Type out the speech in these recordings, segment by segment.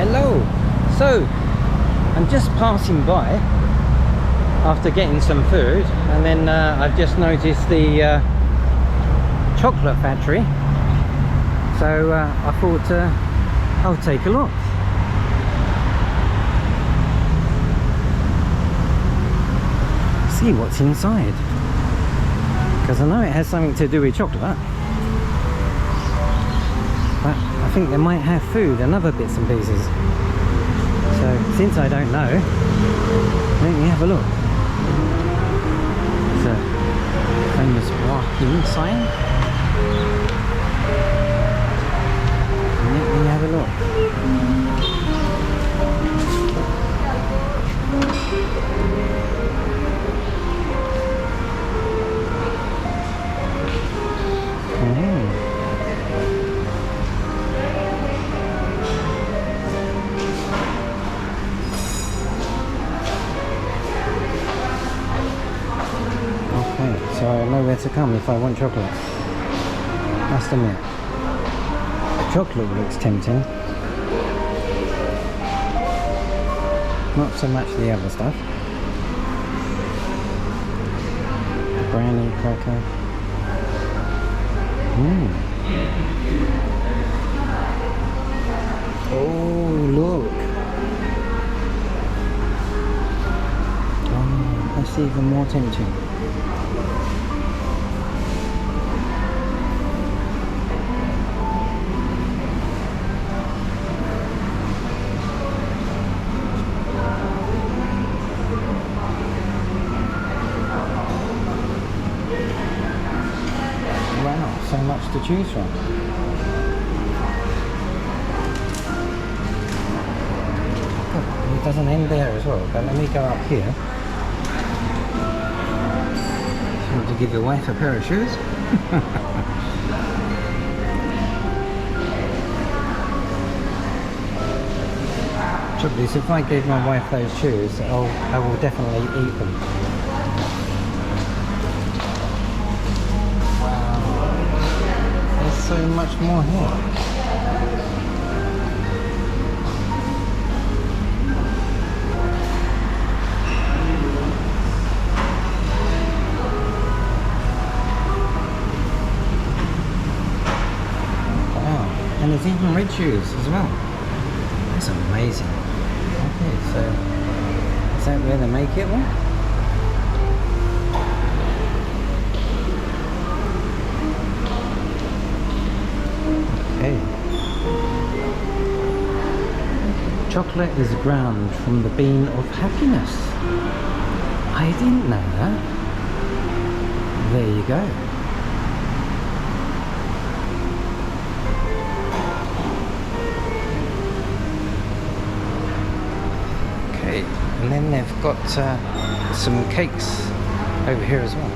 Hello. So I'm just passing by after getting some food, and then I've just noticed the chocolate factory, so I thought I'll take a look. See what's inside, because I know it has something to do with chocolate, but I think they might have food and other bits and pieces. So since I don't know, let me have a look. It's a famous Hua Hin sign. Let me have a look. So I know where to come if I want chocolate. Must admit, chocolate looks tempting. Not so much the other stuff. The brownie cracker. Oh, look. Oh, that's even more tempting. So much to choose from. It doesn't end there as well, but let me go up here. Just want to give your wife a pair of shoes. Trouble is, if I gave my wife those shoes, I will definitely eat them. So much more here. Wow, and there's even red shoes as well. That's amazing. Okay, so is that where they make it one? Chocolate is ground from the bean of happiness. I didn't know that. There you go. Okay, and then they've got some cakes over here as well.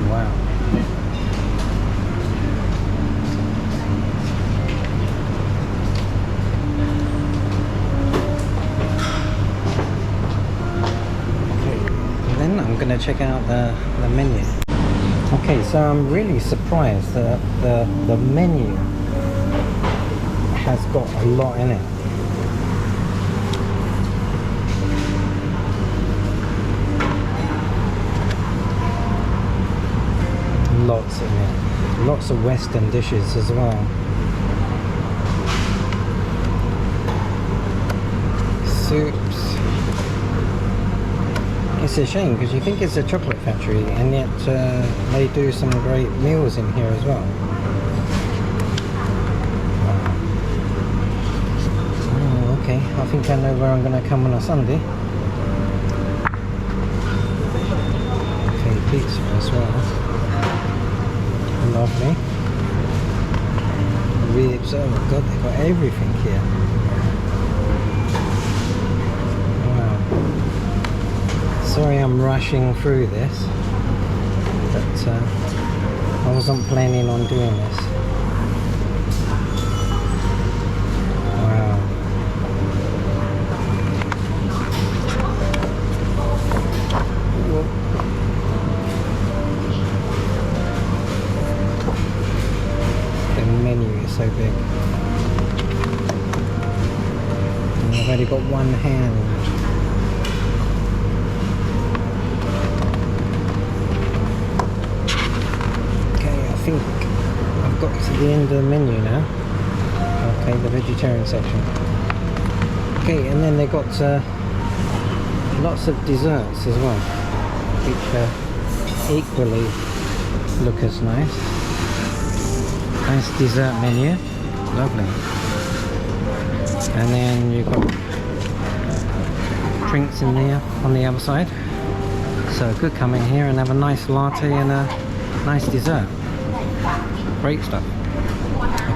Wow. I'm going to check out the menu. Okay, so I'm really surprised that the menu has got a lot in it. Lots in it. Lots of Western dishes as well. Soups. It's a shame because you think it's a chocolate factory, and yet they do some great meals in here as well. Oh, okay, I think I know where I'm going to come on a Sunday. Okay, pizza as well. Lovely. Ribs, oh my god, they've got everything here. Sorry I'm rushing through this, but I wasn't planning on doing this. Wow. so big. And I've only got one hand. Okay, I think I've got to the end of the menu now. Okay, the vegetarian section. Okay, and then they've got lots of desserts as well, which equally look as nice. Nice dessert menu, lovely. And then you've got drinks in there on the other side. So good, come in here and have a nice latte and a nice dessert. Great stuff.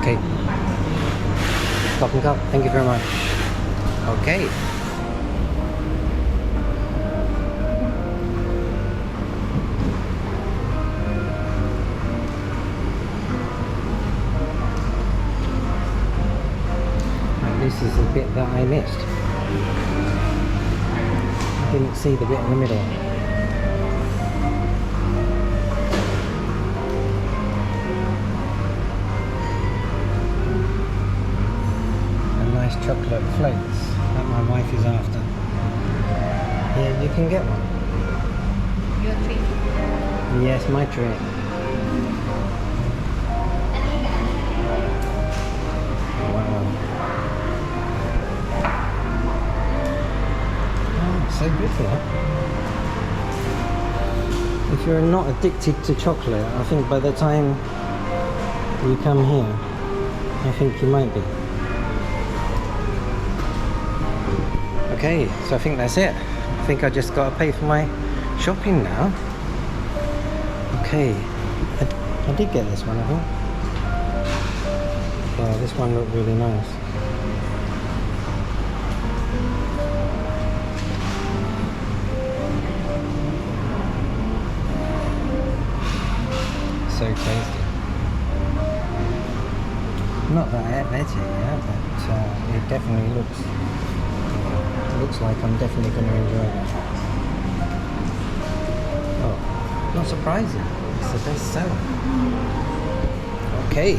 Okay. Cup and cup, thank you very much. Okay. This is the bit that I missed. I didn't see the bit in the middle. And nice chocolate flakes that my wife is after. Yeah, you can get one. Your treat. Yes, my treat. So good for that. If you're not addicted to chocolate, I think by the time you come here, I think you might be. Okay, so I think that's it. I think I just got to pay for my shopping now. Okay, I did get this one, I think. Yeah, this one looked really nice. So tasty. Not that I ate it yet, but it definitely looks like I'm definitely going to enjoy it. Oh, not surprising. It's the best seller. Okay,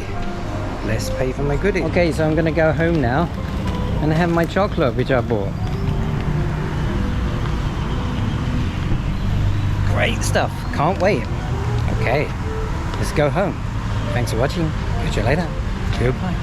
let's pay for my goodies. Okay, so I'm going to go home now and have my chocolate which I bought. Great stuff. Can't wait. Okay. Let's go home. Thanks for watching. Catch you later. Goodbye.